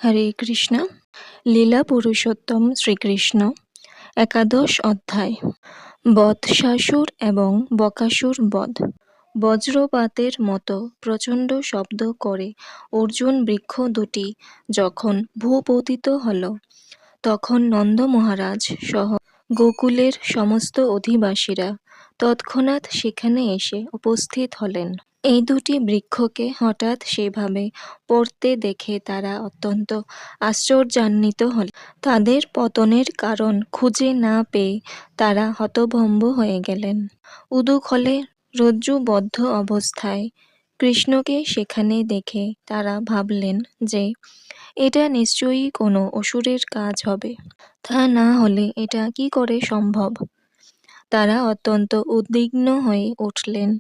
হরে কৃষ্ণ। লীলা পুরুষোত্তম শ্রীকৃষ্ণ। একাদশ অধ্যায়। বৎসাসুর এবং বকাসুর বধ। বজ্রপাতের মতো প্রচণ্ড শব্দ করে অর্জুন বৃক্ষ দুটি যখন ভূপতিত হল, তখন নন্দ মহারাজ সহ গোকুলের সমস্ত অধিবাসীরা তৎক্ষণাৎ সেখানে এসে উপস্থিত হলেন। এই দুটি বৃক্ষকে হঠাৎ সেভাবে পড়তে দেখে তারা অত্যন্ত আশ্চর্যান্বিত হলেন। তাদের পতনের কারণ খুঁজে না পেয়ে তারা হতভম্ব হয়ে গেলেন। উদুখলে রজ্জুবদ্ধ অবস্থায় কৃষ্ণকে সেখানে দেখে তারা ভাবলেন যে এটা নিশ্চয়ই কোনো অসুরের কাজ হবে, তা না হলে এটা কি করে সম্ভব। তারা অত্যন্ত উদ্বিগ্ন হয়ে উঠলেন,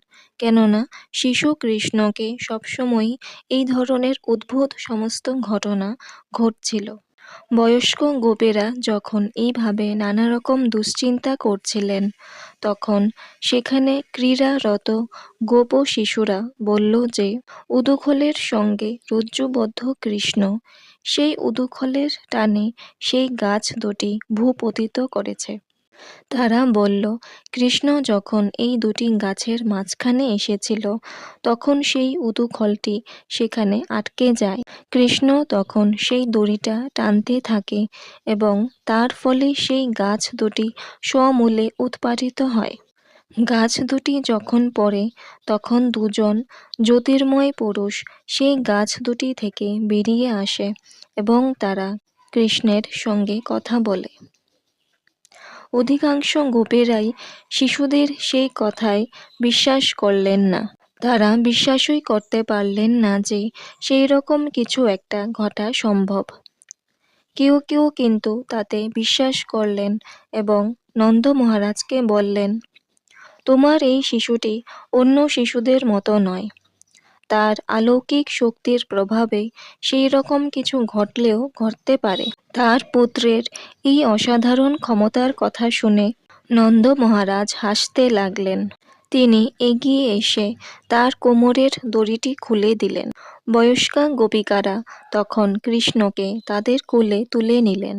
কেননা শিশু কৃষ্ণকে সবসময় এই ধরনের অদ্ভুত সমস্ত ঘটনা ঘটছিল। বয়স্ক গোপেরা যখন এইভাবে নানা রকম দুশ্চিন্তা করছিলেন, তখন সেখানে ক্রীড়ারত গোপ শিশুরা বলল যে উদুখলের সঙ্গে রজ্জুবদ্ধ কৃষ্ণ সেই উদুখলের টানে সেই গাছ দুটি ভূপতিত করেছে। তারা বলল, কৃষ্ণ যখন এই দুটি গাছের মাঝখানে এসেছিল তখন সেই উদুখলটি সেখানে আটকে যায়। কৃষ্ণ তখন সেই দড়িটা টানতে থাকে এবং তার ফলে সেই গাছ দুটি সমূলে উৎপাটিত হয়। গাছ দুটি যখন পড়ে তখন দুজন জ্যোতির্ময় পুরুষ সেই গাছ দুটি থেকে বেরিয়ে আসে এবং তারা কৃষ্ণের সঙ্গে কথা বলে। অধিকাংশ গোপেরাই শিশুদের সেই কথায় বিশ্বাস করলেন না। তারা বিশ্বাসই করতে পারলেন না যে সেই রকম কিছু একটা ঘটা সম্ভব। কেউ কেউ কিন্তু তাতে বিশ্বাস করলেন এবং নন্দ মহারাজকে বললেন, তোমার এই শিশুটি অন্য শিশুদের মতো নয়। তার অলৌকিক শক্তির প্রভাবে সেই রকম কিছু ঘটলেও ঘটতে পারে। তার পুত্রের এই অসাধারণ ক্ষমতার কথা শুনে নন্দ মহারাজ হাসতে লাগলেন। তিনি এগিয়ে এসে তার কোমরের দড়িটি খুলে দিলেন। বয়স্কা গোপিকারা তখন কৃষ্ণকে তাদের কোলে তুলে নিলেন।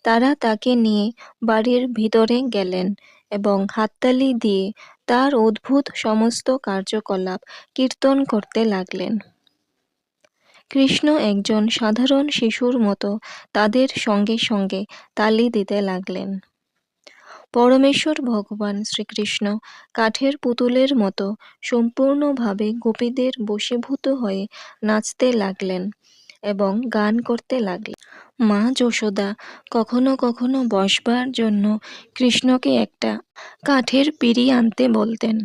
তারা তাকে নিয়ে বাড়ির ভিতরে গেলেন এবং হাততালি দিয়ে তার অদ্ভুত সমস্ত কার্যকলাপ কীর্তন করতে লাগলেন। কৃষ্ণ একজন সাধারণ শিশুর মতো তাদের সঙ্গে সঙ্গে তালি দিতে লাগলেন। পরমেশ্বর ভগবান শ্রীকৃষ্ণ কাঠের পুতুলের মতো সম্পূর্ণভাবে গোপীদের বশীভূত হয়ে নাচতে লাগলেন এবং গান করতে লাগলেন। মা যশোদা কখনো কখনো বসবার জন্য কৃষ্ণকে একটা কাঠের পিঁড়ি আনতে বলতেন।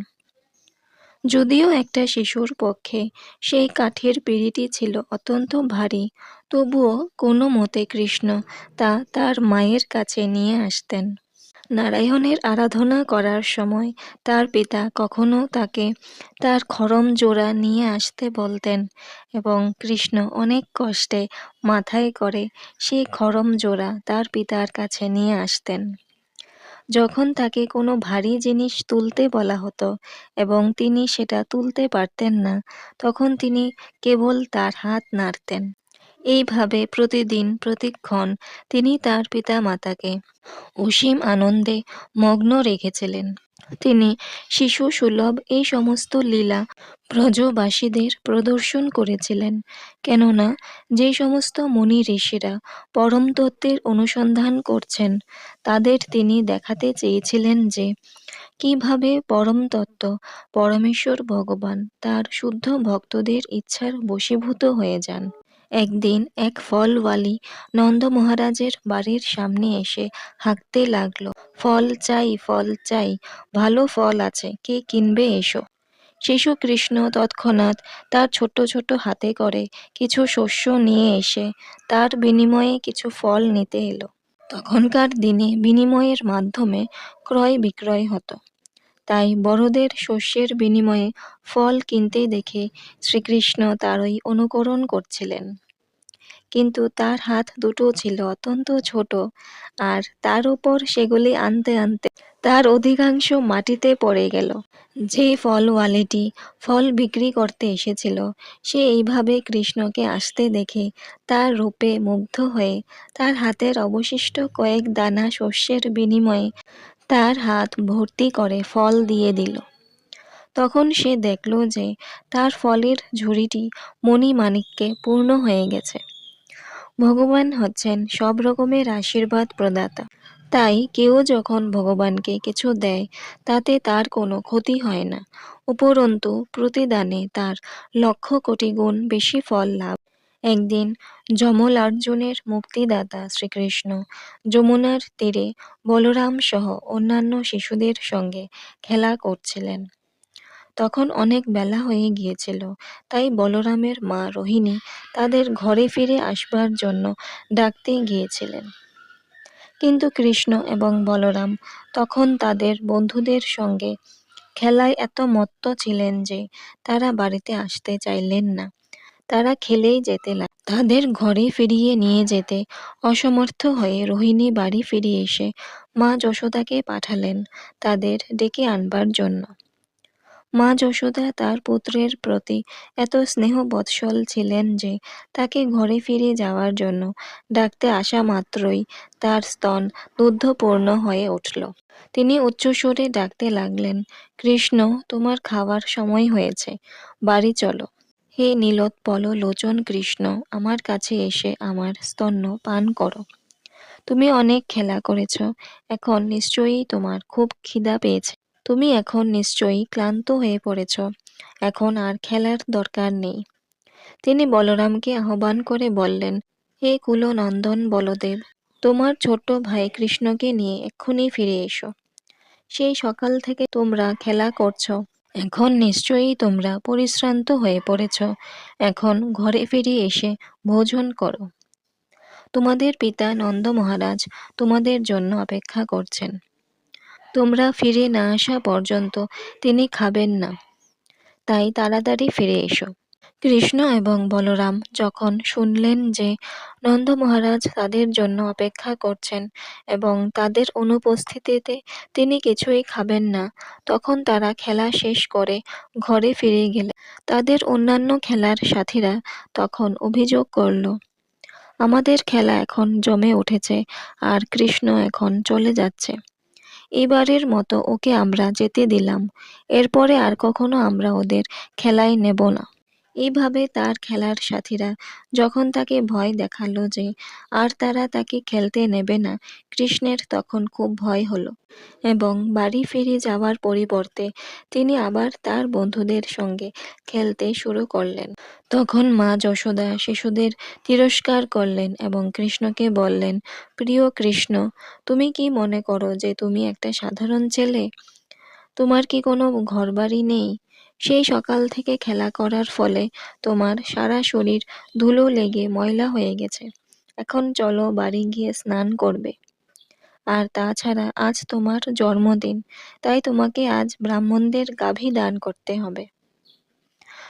যদিও একটা শিশুর পক্ষে সেই কাঠের পিঁড়িটি ছিল অত্যন্ত ভারী, তবুও কোনো মতে কৃষ্ণ তা তার মায়ের কাছে নিয়ে আসতেন। নারায়ণের আরাধনা করার সময় তার পিতা কখনো তাকে তার খড়ম জোড়া নিয়ে আসতে বলতেন এবং কৃষ্ণ অনেক কষ্টে মাথায় করে সেই খড়ম জোড়া তার পিতার কাছে নিয়ে আসতেন। যখন তাকে কোনো ভারী জিনিস তুলতে বলা হতো এবং তিনি সেটা তুলতে পারতেন না, তখন তিনি কেবল তার হাত নাড়তেন। এইভাবে প্রতিদিন প্রতিক্ষণ তিনি তার পিতা মাতাকে অসীম আনন্দে মগ্ন রেখেছিলেন। তিনি শিশু সুলভ এই সমস্ত লীলা ব্রজবাসীদের প্রদর্শন করেছিলেন, কেননা যে সমস্ত মুনি ঋষিরা পরম তত্ত্বের অনুসন্ধান করছেন তাদের তিনি দেখাতে চেয়েছিলেন যে কিভাবে পরম তত্ত্ব পরমেশ্বর ভগবান তার শুদ্ধ ভক্তদের ইচ্ছার বশীভূত হয়ে যান। একদিন এক ফলওয়ালি নন্দ মহারাজের বাড়ির সামনে এসে হাঁকতে লাগলো, ফল চাই, ফল চাই, ভালো ফল আছে, কে কিনবে এসো। শিশু কৃষ্ণ তৎক্ষণাৎ তার ছোট ছোট হাতে করে কিছু শস্য নিয়ে এসে তার বিনিময়ে কিছু ফল নিতে এলো। তখনকার দিনে বিনিময়ের মাধ্যমে ক্রয় বিক্রয় হতো, তাই বড়দের শস্যের বিনিময়ে ফল কিনতে দেখে শ্রীকৃষ্ণ তারই অনুকরণ করছিলেন। কিন্তু তার হাত দুটো ছিল অত্যন্ত ছোট, আর তার উপর সেগুলি আনতে আনতে তার অধিকাংশ মাটিতে পড়ে গেল। যে ফলওয়ালিটি ফল বিক্রি করতে এসেছিল, সে এইভাবে কৃষ্ণকে আসতে দেখে তার রূপে মুগ্ধ হয়ে তার হাতের অবশিষ্ট কয়েক দানা শস্যের বিনিময়ে তার হাত ভর্তি করে ফল দিয়ে দিল। তখন সে দেখল যে তার ফলের ঝুড়িটি মণি-মাণিক্যে পূর্ণ হয়ে গেছে। ভগবান হচ্ছেন সব রকমের আশীর্বাদ প্রদাতা। তাই কেউ যখন ভগবানকে কিছু দেয়, তাতে তার কোনো ক্ষতি হয় না, উপরন্তু প্রতিদানে তার লক্ষ কোটি গুণ বেশি ফল লাভ। একদিন যমলার্জুনের মুক্তিদাতা শ্রীকৃষ্ণ যমুনার তীরে বলরাম সহ অন্যান্য শিশুদের সঙ্গে খেলা করছিলেন। তখন অনেক বেলা হয়ে গিয়েছিল, তাই বলরামের মা রোহিণী তাদের ঘরে ফিরে আসবার জন্য ডাকতে গিয়েছিলেন। কিন্তু কৃষ্ণ এবং বলরাম তখন তাদের বন্ধুদের সঙ্গে খেলায় এত মত্ত ছিলেন যে তারা বাড়িতে আসতে চাইলেন না। তারা খেলেই যেতে লাগলেন। তাদের ঘরে ফিরিয়ে নিয়ে যেতে অসমর্থ হয়ে রোহিণী বাড়ি ফিরে এসে মা যশোদাকে পাঠালেন তাদের ডেকে আনবার জন্য। মা যশোদা তার পুত্রের প্রতি এত স্নেহবৎসল ছিলেন যে তাকে ঘরে ফিরে যাওয়ার জন্য ডাকতে আসা মাত্রই তার স্তন দুগ্ধপূর্ণ হয়ে উঠল। তিনি উচ্চস্বরে ডাকতে লাগলেন, কৃষ্ণ, তোমার খাওয়ার সময় হয়েছে, বাড়ি চলো। হে নীলোৎপল লোচন কৃষ্ণ, আমার কাছে এসে আমার স্তন্য পান করো। তুমি অনেক খেলা করেছ, এখন নিশ্চয়ই তোমার খুব খিদা পেয়েছে। তুমি এখন নিশ্চয়ই ক্লান্ত হয়ে পড়েছ, এখন আর খেলার দরকার নেই। তিনি বলরামকে আহ্বান করে বললেন, হে কুলনন্দন বলদেব, তোমার ছোট্ট ভাই কৃষ্ণকে নিয়ে এক্ষুনি ফিরে এসো। সেই সকাল থেকে তোমরা খেলা করছ, এখন নিশ্চয়ই তোমরা পরিশ্রান্ত হয়ে পড়েছ, এখন ঘরে ফিরে এসে ভোজন করো। তোমাদের পিতা নন্দ মহারাজ তোমাদের জন্য অপেক্ষা করছেন। তোমরা ফিরে না আসা পর্যন্ত তিনি খাবেন না, তাই তাড়াতাড়ি ফিরে এসো। কৃষ্ণ এবং বলরাম যখন শুনলেন যে নন্দ মহারাজ তাদের জন্য অপেক্ষা করছেন এবং তাদের অনুপস্থিতিতে তিনি কিছুই খাবেন না, তখন তারা খেলা শেষ করে ঘরে ফিরে গেলেন। তাদের অন্যান্য খেলার সাথীরা তখন অভিযোগ করল, আমাদের খেলা এখন জমে উঠেছে আর কৃষ্ণ এখন চলে যাচ্ছে। এবারের মতো ওকে আমরা যেতে দিলাম, এরপরে আর কখনো আমরা ওদের খেলায় নেব না। এইভাবে তার খেলার সাথীরা যখন তাকে ভয় দেখালো যে আর তারা তাকে খেলতে নেবে না, কৃষ্ণের তখন খুব ভয় হলো এবং বাড়ি ফিরে যাওয়ার পরিবর্তে তিনি আবার তার বন্ধুদের সঙ্গে খেলতে শুরু করলেন। তখন মা যশোদা শিশুদের তিরস্কার করলেন এবং কৃষ্ণকে বললেন, প্রিয় কৃষ্ণ, তুমি কি মনে করো যে তুমি একটা সাধারণ ছেলে? তোমার কি কোনো ঘরবাড়ি নেই? সেই সকাল থেকে খেলা করার ফলে তোমার সারা শরীর ধুলো লেগে ময়লা হয়ে গেছে। এখন চলো বাড়ি গিয়ে স্নান করবে। আর তাছাড়া আজ তোমার জন্মদিন, তাই তোমাকে আজ ব্রাহ্মণদের গাভী দান করতে হবে।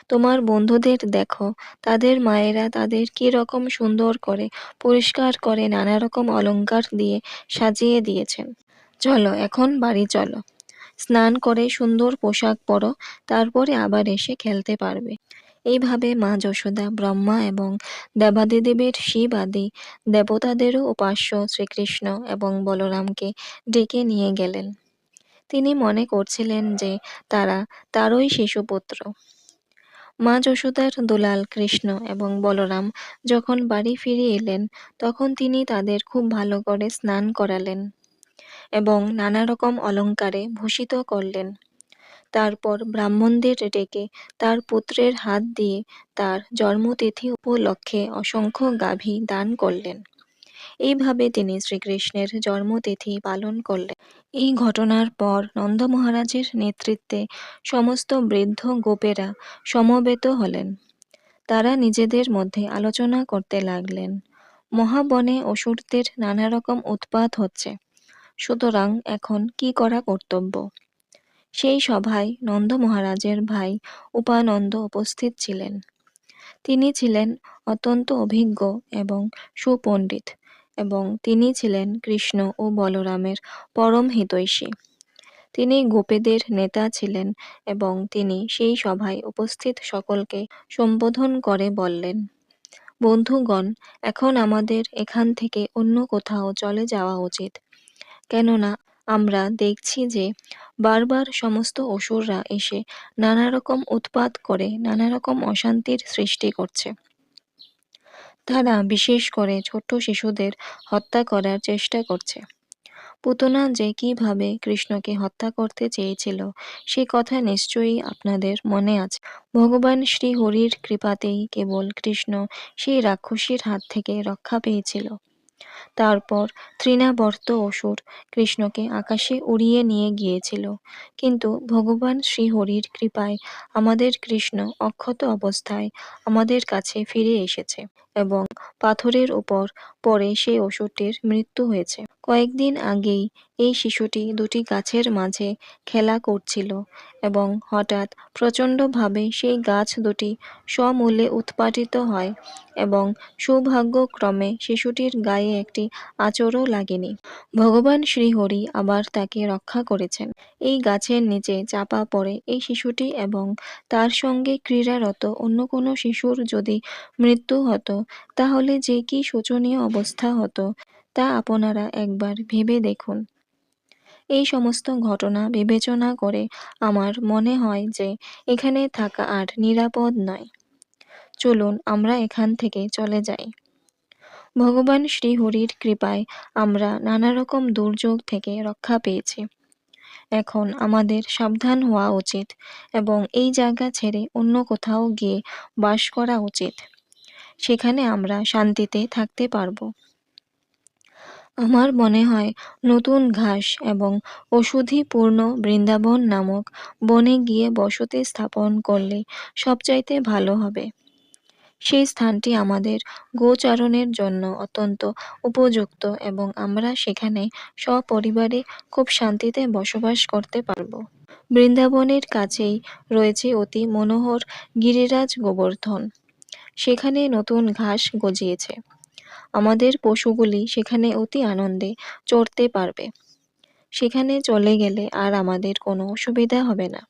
তোমার বন্ধুদের দেখো, তাদের মায়েরা তাদের কি রকম সুন্দর করে পরিষ্কার করে নানা রকম অলংকার দিয়ে সাজিয়ে দিয়েছেন। চলো এখন বাড়ি চলো, স্নান করে সুন্দর পোশাক পরো, তারপরে আবার এসে খেলতে পারবে। এইভাবে মা যশোদা ব্রহ্মা এবং দেবাদিদেবের শিব আদি দেবতাদেরও উপাস্য শ্রীকৃষ্ণ এবং বলরামকে ডেকে নিয়ে গেলেন। তিনি মনে করছিলেন যে তারা তারই শিশুপুত্র। মা যশোদার দুলাল কৃষ্ণ এবং বলরাম যখন বাড়ি ফিরে এলেন, তখন তিনি তাদের খুব ভালো করে স্নান করালেন এবং নানা রকম অলংকারে ভূষিত করলেন। তারপর ব্রাহ্মণদের ডেকে তার পুত্রের হাত দিয়ে তার জন্মতিথি উপলক্ষে অসংখ্য গাভী দান করলেন। এইভাবে তিনি শ্রীকৃষ্ণের জন্মতিথি পালন করলেন। এই ঘটনার পর নন্দ মহারাজের নেতৃত্বে সমস্ত বৃদ্ধ গোপেরা সমবেত হলেন। তারা নিজেদের মধ্যে আলোচনা করতে লাগলেন, মহাবনে অসুরদের নানা রকম উৎপাত হচ্ছে, সুতরাং এখন কি করা কর্তব্য। সেই সভায় নন্দ মহারাজের ভাই উপানন্দ উপস্থিত ছিলেন। তিনি ছিলেন অত্যন্ত অভিজ্ঞ এবং সুপণ্ডিত এবং তিনি ছিলেন কৃষ্ণ ও বলরামের পরম হিতৈষী। তিনি গোপীদের নেতা ছিলেন এবং তিনি সেই সভায় উপস্থিত সকলকে সম্বোধন করে বললেন, বন্ধুগণ, এখন আমাদের এখান থেকে অন্য কোথাও চলে যাওয়া উচিত। কেননা আমরা দেখছি যে বারবার সমস্ত অসুররা এসে নানা রকম উৎপাত করে নানা রকম অশান্তির সৃষ্টি করছে। তারা বিশেষ করে ছোট শিশুদের হত্যা করার চেষ্টা করছে। পুতনা যে কিভাবে কৃষ্ণকে হত্যা করতে চেয়েছিল সে কথা নিশ্চয়ই আপনাদের মনে আছে। ভগবান শ্রী হরির কৃপাতেই কেবল কৃষ্ণ সেই রাক্ষসীর হাত থেকে রক্ষা পেয়েছিল। তারপর তৃণাবর্ত অসুর কৃষ্ণকে আকাশে উড়িয়ে নিয়ে গিয়েছিল, কিন্তু ভগবান শ্রীহরির কৃপায় আমাদের কৃষ্ণ অক্ষত অবস্থায় আমাদের কাছে ফিরে এসেছে এবং পাথরের উপর পড়ে সেই অসুরটির মৃত্যু হয়েছে। কয়েকদিন আগেই এই শিশুটি দুটি গাছের মাঝে খেলা করছিল এবং হঠাৎ প্রচণ্ডভাবে সেই গাছ দুটি সমূলে উৎপাটিত হয় এবং সৌভাগ্যক্রমে শিশুটির গায়ে একটি আঁচড়ও লাগেনি। ভগবান শ্রীহরি আবার তাকে রক্ষা করেছেন। এই গাছের নিচে চাপা পড়ে এই শিশুটি এবং তার সঙ্গে ক্রীড়ারত অন্য কোনো শিশুর যদি মৃত্যু হতো তাহলে যে কি শোচনীয় অবস্থা হতো তা আপনারা একবার ভেবে দেখুন। এই সমস্ত ঘটনা বিবেচনা করে আমার মনে হয় যে এখানে থাকা আর নিরাপদ নয়। চলুন আমরা এখান থেকে চলে যাই। ভগবান শ্রীহরির কৃপায় আমরা নানা রকম দুর্যোগ থেকে রক্ষা পেয়েছি। এখন আমাদের সাবধান হওয়া উচিত এবং এই জায়গা ছেড়ে অন্য কোথাও গিয়ে বাস করা উচিত। সেখানে আমরা শান্তিতে থাকতে পারবো। আমার মনে হয় নতুন ঘাস এবং ওষুধিপূর্ণ বৃন্দাবন নামক বনে গিয়ে বসতি স্থাপন করলে সবচাইতে ভালো হবে। সেই স্থানটি আমাদের গোচারণের জন্য অত্যন্ত উপযুক্ত এবং আমরা সেখানে সপরিবারে খুব শান্তিতে বসবাস করতে পারব। বৃন্দাবনের কাছেই রয়েছে অতি মনোহর গিরিরাজ গোবর্ধন। সেখানে নতুন ঘাস গজিয়েছে। আমাদের পশুগুলি সেখানে অতি আনন্দে চড়তে পারবে। সেখানে চলে গেলে আর আমাদের কোনো অসুবিধা হবে না।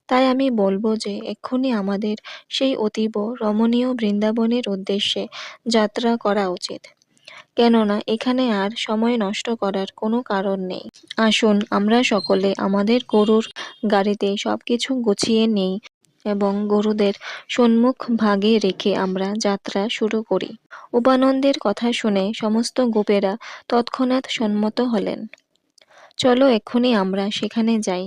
তাই আমি বলবো যে এক্ষুনি আমাদের সেই অতীব রমণীয় বৃন্দাবনের উদ্দেশ্যে যাত্রা করা উচিত, কেননা এখানে আর সময় নষ্ট করার কোনো কারণ নেই। আসুন আমরা সকলে আমাদের গরুর গাড়িতে সবকিছু গুছিয়ে নেই এবং গরুদের সম্মুখ ভাগে রেখে আমরা যাত্রা শুরু করি। উপানন্দের কথা শুনে সমস্ত গোপেরা তৎক্ষণাৎ সম্মত হলেন। চলো এক্ষুনি আমরা সেখানে যাই।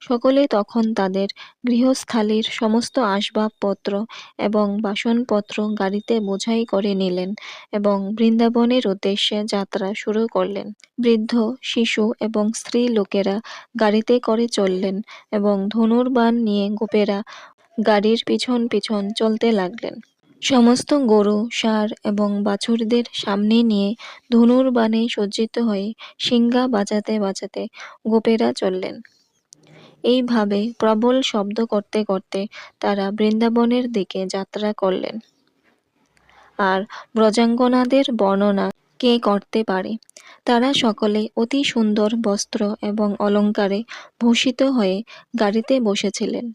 সকলে তখন তাদের গৃহস্থালির সমস্ত আসবাবপত্র এবং বাসনপত্র গাড়িতে বোঝাই করে নিলেন এবং বৃন্দাবনের উদ্দেশ্যে যাত্রা শুরু করলেন। বৃদ্ধ, শিশু এবং স্ত্রী লোকেরা গাড়িতে করে চললেন এবং ধনুর্বাণ নিয়ে গোপেরা গাড়ির পিছন পিছন চলতে লাগলেন। সমস্ত গরু, ষাঁড় এবং বাছুরদের সামনে নিয়ে ধনুর্বাণে সজ্জিত হয়ে শিঙ্গা বাজাতে বাজাতে গোপেরা চললেন। এইভাবে প্রবল শব্দ করতে করতে তারা বৃন্দাবনের দিকে যাত্রা করলেন। আর ব্রজাঙ্গনাদের বর্ণনা কে করতে পারে? তারা সকলে অতি সুন্দর বস্ত্র এবং অলঙ্কারে ভূষিত হয়ে গাড়িতে বসেছিলেন।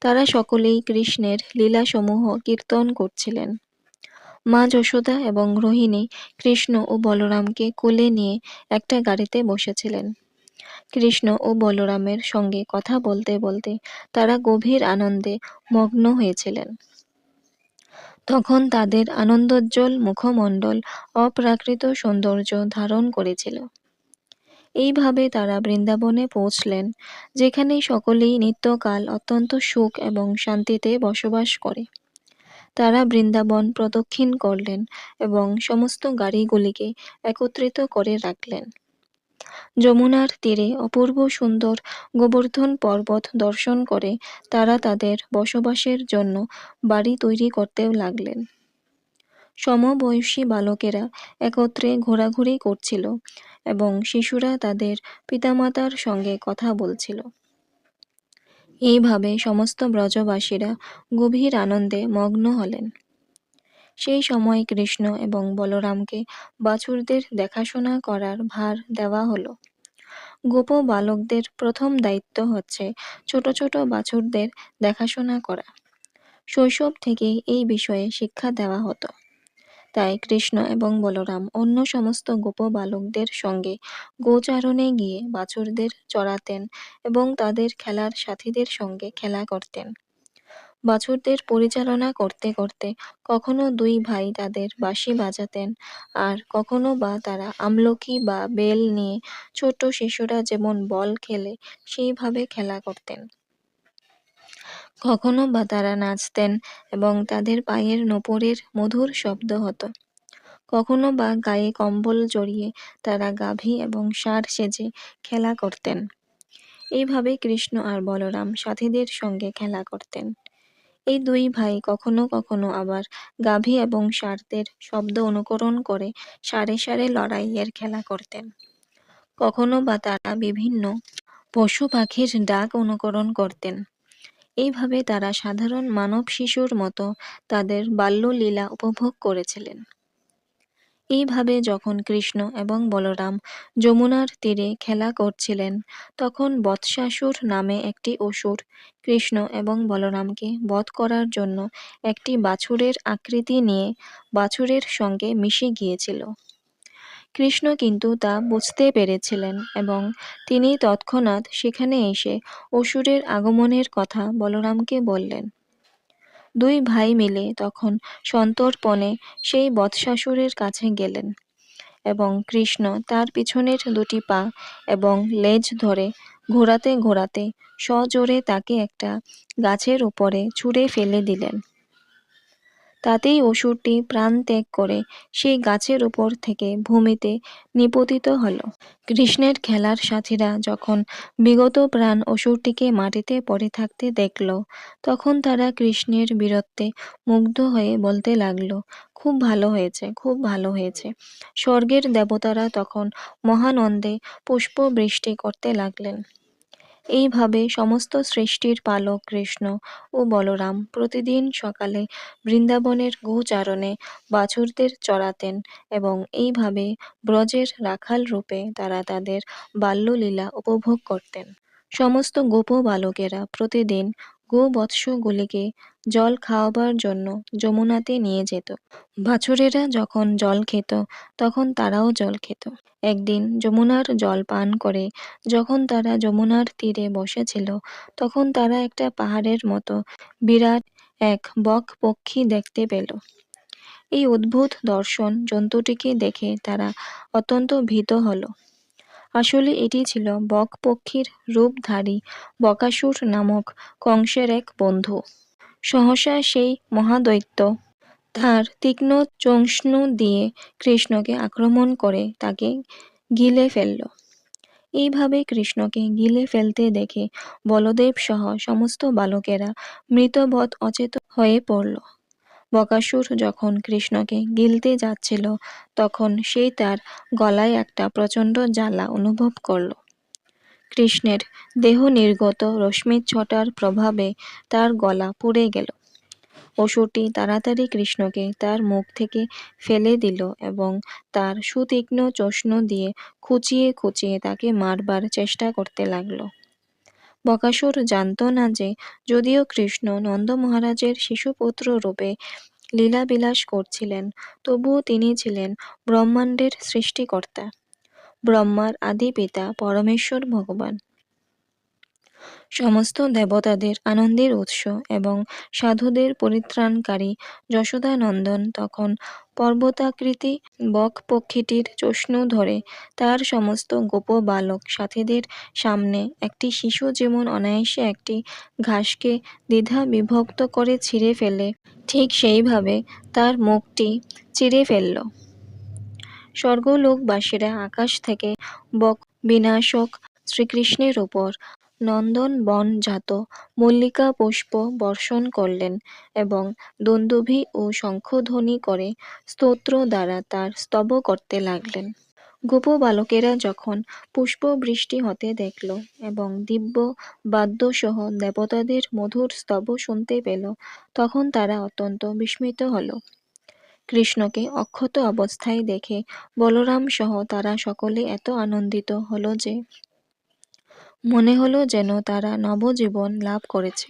তারা সকলেই কৃষ্ণের লীলাসমূহ কীর্তন করছিলেন। মা যশোদা এবং রোহিণী কৃষ্ণ ও বলরামকে কোলে নিয়ে একটা গাড়িতে বসেছিলেন। কৃষ্ণ ও বলরামের সঙ্গে কথা বলতে বলতে তারা গভীর আনন্দে মগ্ন হয়েছিলেন। তখন তাদের আনন্দোজ্জ্বল মুখমণ্ডল অপ্রাকৃত সৌন্দর্য ধারণ করেছিল। এইভাবে তারা বৃন্দাবনে পৌঁছলেন, যেখানে সকলেই নিত্যকাল অত্যন্ত সুখ এবং শান্তিতে বসবাস করে। তারা বৃন্দাবন প্রদক্ষিণ করলেন এবং সমস্ত গাড়িগুলিকে একত্রিত করে রাখলেন। যমুনার তীরে অপূর্ব সুন্দর গোবর্ধন পর্বত দর্শন করে তারা তাদের বসবাসের জন্য বাড়ি তৈরি করতেও লাগলেন। সমবয়সী বালকেরা একত্রে ঘোরাঘুরি করছিল এবং শিশুরা তাদের পিতামাতার সঙ্গে কথা বলছিল। এইভাবে সমস্ত ব্রজবাসীরা গভীর আনন্দে মগ্ন হলেন। সেই সময় কৃষ্ণ এবং বলরামকে বাছুরদের দেখাশোনা করার ভার দেওয়া হলো। গোপ বালকদের প্রথম দায়িত্ব হচ্ছে ছোট ছোট বাছুরদের দেখাশোনা করা। শৈশব থেকেই এই বিষয়ে শিক্ষা দেওয়া হতো। তাই কৃষ্ণ এবং বলরাম অন্য সমস্ত গোপ বালকদের সঙ্গে গোচারণে গিয়ে বাছুরদের চড়াতেন এবং তাদের খেলার সাথীদের সঙ্গে খেলা করতেন। বাছুরদের পরিচালনা করতে করতে কখনো দুই ভাই তাদের বাঁশি বাজাতেন, আর কখনো বা তারা আমলকি বা বেল নিয়ে ছোট শিশুরা যেমন বল খেলে সেইভাবে খেলা করতেন। কখনো বা তারা নাচতেন এবং তাদের পায়ের নোপরের মধুর শব্দ হতো। কখনো বা গায়ে কম্বল জড়িয়ে তারা গাভী এবং ষাঁড় সেজে খেলা করতেন। এইভাবে কৃষ্ণ আর বলরাম সাথীদের সঙ্গে খেলা করতেন। এই দুই ভাই কখনো কখনো আবার গাভী এবং ষাঁড়দের শব্দ অনুকরণ করে সারে সারে লড়াইয়ের খেলা করতেন। কখনো বা তারা বিভিন্ন পশু পাখির ডাক অনুকরণ করতেন। এইভাবে তারা সাধারণ মানব শিশুর মতো তাদের বাল্যলীলা উপভোগ করেছিলেন। এইভাবে যখন কৃষ্ণ এবং বলরাম যমুনার তীরে খেলা করছিলেন, তখন বৎসাসুর নামে একটি অসুর কৃষ্ণ এবং বলরামকে বধ করার জন্য একটি বাছুরের আকৃতি নিয়ে বাছুরের সঙ্গে মিশে গিয়েছিল। কৃষ্ণ কিন্তু তা বুঝতে পেরেছিলেন এবং তিনি তৎক্ষণাৎ সেখানে এসে অসুরের আগমনের কথা বলরামকে বললেন। দুই ভাই মিলে তখন সন্তর্পণে সেই বৎসাসুরের কাছে গেলেন এবং কৃষ্ণ তার পিছনের দুটি পা এবং লেজ ধরে ঘোরাতে ঘোরাতে সজোরে তাকে একটা গাছের উপরে ছুঁড়ে ফেলে দিলেন। তাতেই অসুরটি প্রাণ ত্যাগ করে সেই গাছের উপর থেকে ভূমিতে নিপতিত হল। কৃষ্ণের খেলার সাথীরা যখন বিগত প্রাণ অসুরটিকে মাটিতে পড়ে থাকতে দেখল, তখন তারা কৃষ্ণের বীরত্বে মুগ্ধ হয়ে বলতে লাগলো, খুব ভালো হয়েছে, খুব ভালো হয়েছে। স্বর্গের দেবতারা তখন মহানন্দে পুষ্পবৃষ্টি করতে লাগলেন। এইভাবে সমস্ত সৃষ্টির পালক কৃষ্ণ ও বলরাম প্রতিদিন সকালে বৃন্দাবনের গোচারণে বাছুরদের চড়াতেন এবং এইভাবে ব্রজের রাখাল রূপে তারা তাদের বাল্যলীলা উপভোগ করতেন। সমস্ত গোপ বালকেরা প্রতিদিন গোবৎসগুলিকে জল খাওয়াবার জন্য যমুনাতে নিয়ে যেত। বাছুরেরা যখন জল খেত, তখন তারাও জল খেত। একদিন যমুনার জল পান করে যখন তারা যমুনার তীরে বসেছিল, তখন তারা একটা পাহাড়ের মতো বিরাট এক বক পক্ষী দেখতে পেল। এই অদ্ভুত দর্শন জন্তুটিকে দেখে তারা অত্যন্ত ভীত হল। আসলে এটি ছিল বক পক্ষীর রূপধারী বকাসুর নামক কংসের এক বন্ধু। সহসা সেই মহাদৈত্য তার তীক্ষ্ণ চঞ্চু দিয়ে কৃষ্ণকে আক্রমণ করে তাকে গিলে ফেলল। এইভাবে কৃষ্ণকে গিলে ফেলতে দেখে বলদেব সহ সমস্ত বালকেরা মৃতবৎ অচেতন হয়ে পড়ল। বকাসুর যখন কৃষ্ণকে গিলতে যাচ্ছিল, তখন সে তার গলায় একটা প্রচণ্ড জ্বালা অনুভব করল। কৃষ্ণের দেহ নির্গত রশ্মিচ্ছটার প্রভাবে তার গলা পুড়ে গেল। অসুরটি তাড়াতাড়ি কৃষ্ণকে তার মুখ থেকে ফেলে দিল এবং তার সুতীক্ষ্ণ চঞ্চু দিয়ে খুঁচিয়ে খুঁচিয়ে তাকে মারবার চেষ্টা করতে লাগল। বকাসুর জানত না যে যদিও কৃষ্ণ নন্দ মহারাজের শিশুপুত্র রূপে লীলাবিলাস করছিলেন, তবুও তিনি ছিলেন ব্রহ্মাণ্ডের সৃষ্টিকর্তা, ব্রহ্মার আদি পিতা পরমেশ্বর ভগবান, সমস্ত দেবতাদের আনন্দের উৎস এবং সাধুদের পরিত্রাণকারী যশোদানন্দন তখন পর্বতাকৃতি বক পক্ষীটির চঞ্চু ধরে তার সমস্ত গোপ বালক সাথীদের সামনে একটি শিশু যেমন অনায়াসে একটি ঘাসকে দ্বিধা বিভক্ত করে ছিঁড়ে ফেলে, ঠিক সেইভাবে তার মুখটি চিরে ফেলল। স্বর্গলোকবাসীরা আকাশ থেকে বক বিনাশক শ্রীকৃষ্ণের উপর নন্দন বনজাত মল্লিকা পুষ্প বর্ষণ করলেন এবং দুন্দুভি ও শঙ্খধ্বনি করে স্তোত্র দ্বারা তার স্তব করতে লাগলেন। গোপ বালকেরা যখন পুষ্পবৃষ্টি হতে দেখল এবং দিব্য বাদ্যসহ দেবতাদের মধুর স্তব শুনতে পেল, তখন তারা অত্যন্ত বিস্মিত হল। কৃষ্ণকে অক্ষত অবস্থায় দেখে বলরাম সহ তারা সকলে এত আনন্দিত হল যে মনে হলো যেন তারা নবজীবন লাভ করেছে।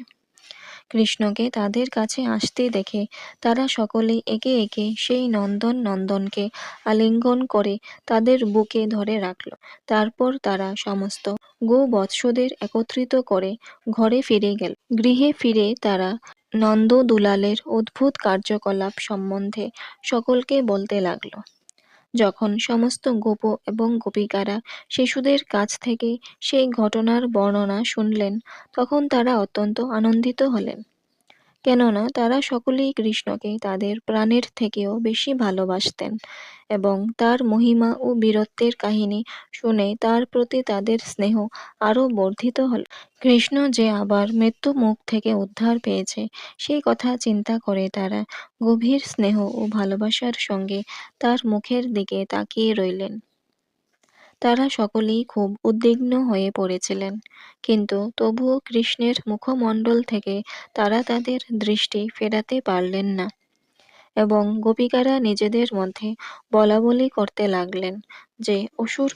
কৃষ্ণকে তাদের কাছে আসতে দেখে তারা সকলেই একে একে সেই নন্দনকে আলিঙ্গন করে তাদের বুকে ধরে রাখল। তারপর তারা সমস্ত গোবৎসদের একত্রিত করে ঘরে ফিরে গেল। গৃহে ফিরে তারা নন্দদুলালের অদ্ভুত কার্যকলাপ সম্বন্ধে সকলকে বলতে লাগল। যখন সমস্ত গোপ এবং গোপিকারা শিশুদের কাছ থেকে সেই ঘটনার বর্ণনা শুনলেন, তখন তারা অত্যন্ত আনন্দিত হলেন। কেননা তারা সকলেই কৃষ্ণকে তাদের প্রাণের থেকেও বেশি ভালোবাসতেন এবং তার মহিমা ও বীরত্বের কাহিনী শুনে তার প্রতি তাদের স্নেহ আরও বর্ধিত হল। কৃষ্ণ যে আবার মৃত্যু মুখ থেকে উদ্ধার পেয়েছে সেই কথা চিন্তা করে তারা গভীর স্নেহ ও ভালোবাসার সঙ্গে তার মুখের দিকে তাকিয়ে রইলেন। তারা সকলেই খুব উদ্বিগ্ন হয়ে পড়েছিলেন, কিন্তু তবুও কৃষ্ণের মুখমণ্ডল থেকে তারা তাদের দৃষ্টি ফেরাতে পারলেন না এবং গোপিকারা নিজেদের মধ্যে বলাবলি করতে লাগলেন যে অসুর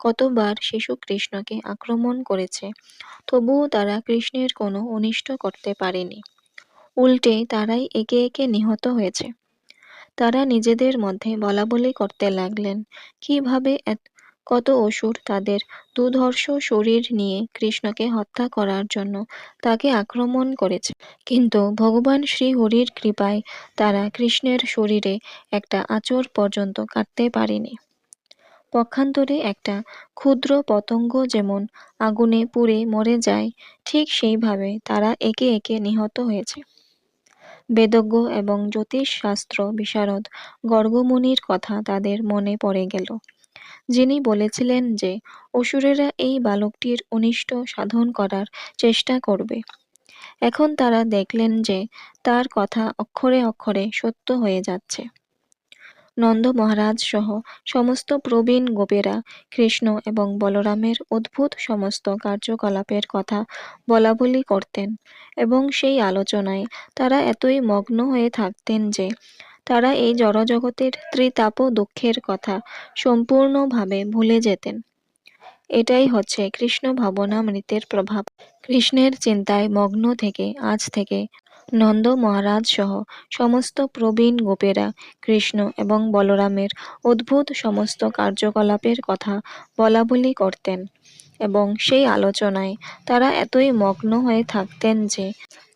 কতবার শিশু কৃষ্ণকে আক্রমণ করেছে, তবুও তারা কৃষ্ণের কোনো অনিষ্ট করতে পারেনি। উল্টে তারাই একে একে নিহত হয়েছে। তারা নিজেদের মধ্যে বলাবলি করতে লাগলেন কিভাবে কত অসুর তাদের দুর্ধর্ষ শরীর নিয়ে কৃষ্ণকে হত্যা করার জন্য তাকে আক্রমণ করেছে, কিন্তু ভগবান শ্রী হরির কৃপায় তারা কৃষ্ণের শরীরে একটা আঁচড় পর্যন্ত কাটতে পারেনি। পক্ষান্তরে একটা ক্ষুদ্র পতঙ্গ যেমন আগুনে পুড়ে মরে যায়, ঠিক সেইভাবে তারা একে একে নিহত হয়েছে। বেদজ্ঞ এবং জ্যোতিষশাস্ত্র বিশারদ গর্গমুনির কথা তাদের মনে পড়ে গেল, যিনি বলেছিলেন যে অসুরেরা এই বালকটির অনিষ্ট সাধন করার চেষ্টা করবে। এখন তারা দেখলেন যে তার কথা অক্ষরে অক্ষরে সত্য হয়ে যাচ্ছে। নন্দ মহারাজ সহ সমস্ত প্রবীণ গোপেরা কৃষ্ণ এবং বলরামের অদ্ভুত সমস্ত কার্যকলাপের কথা বলাবলি করতেন এবং সেই আলোচনায় তারা এতই মগ্ন হয়ে থাকতেন যে তারা এই জড়জগতের ত্রিতাপ দুঃখের কথা সম্পূর্ণভাবে ভুলে যেতেন। এটাই হচ্ছে কৃষ্ণ ভাবনামৃতের প্রভাব। কৃষ্ণের চিন্তায় মগ্ন থেকে আজ থেকে নন্দ মহারাজ সহ সমস্ত প্রবীণ গোপেরা কৃষ্ণ এবং বলরামের অদ্ভুত সমস্ত কার্যকলাপের কথা বলাবলি করতেন এবং সেই আলোচনায় তারা এতই মগ্ন হয়ে থাকতেন যে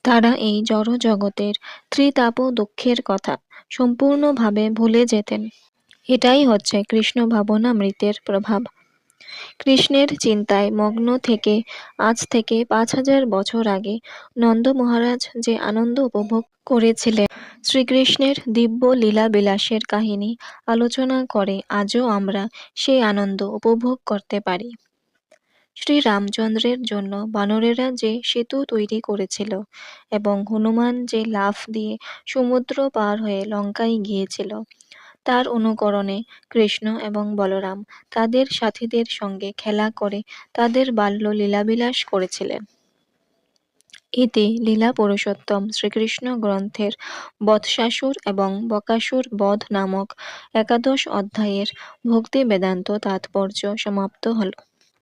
তারা এই জড় জগতের ত্রিতাপ দুঃখের কথা সম্পূর্ণভাবে ভুলে যেতেন। এটাই হচ্ছে কৃষ্ণ ভাবনামৃতের প্রভাব। কৃষ্ণের চিন্তায় মগ্ন থেকে আজ থেকে ৫,০০০ বছর আগে নন্দ মহারাজ যে আনন্দ উপভোগ করেছিলেন, শ্রীকৃষ্ণের দিব্য লীলাবিলাসের কাহিনী আলোচনা করে আজও আমরা সেই আনন্দ উপভোগ করতে পারি। শ্রীরামচন্দ্রের জন্য বানরেরা যে সেতু তৈরি করেছিল এবং হনুমান যে লাফ দিয়ে সমুদ্র পার হয়ে লঙ্কায় গিয়েছিল, তার অনুকরণে কৃষ্ণ এবং বলরাম তাদের সাথীদের সঙ্গে খেলা করে তাদের বাল্য লীলাবিলাস করেছিলেন। এতে লীলা পুরুষোত্তম শ্রীকৃষ্ণ গ্রন্থের বৎসাসুর এবং বকাসুর বধ নামক ১১ অধ্যায়ের ভক্তি বেদান্ত তাৎপর্য সমাপ্ত হল।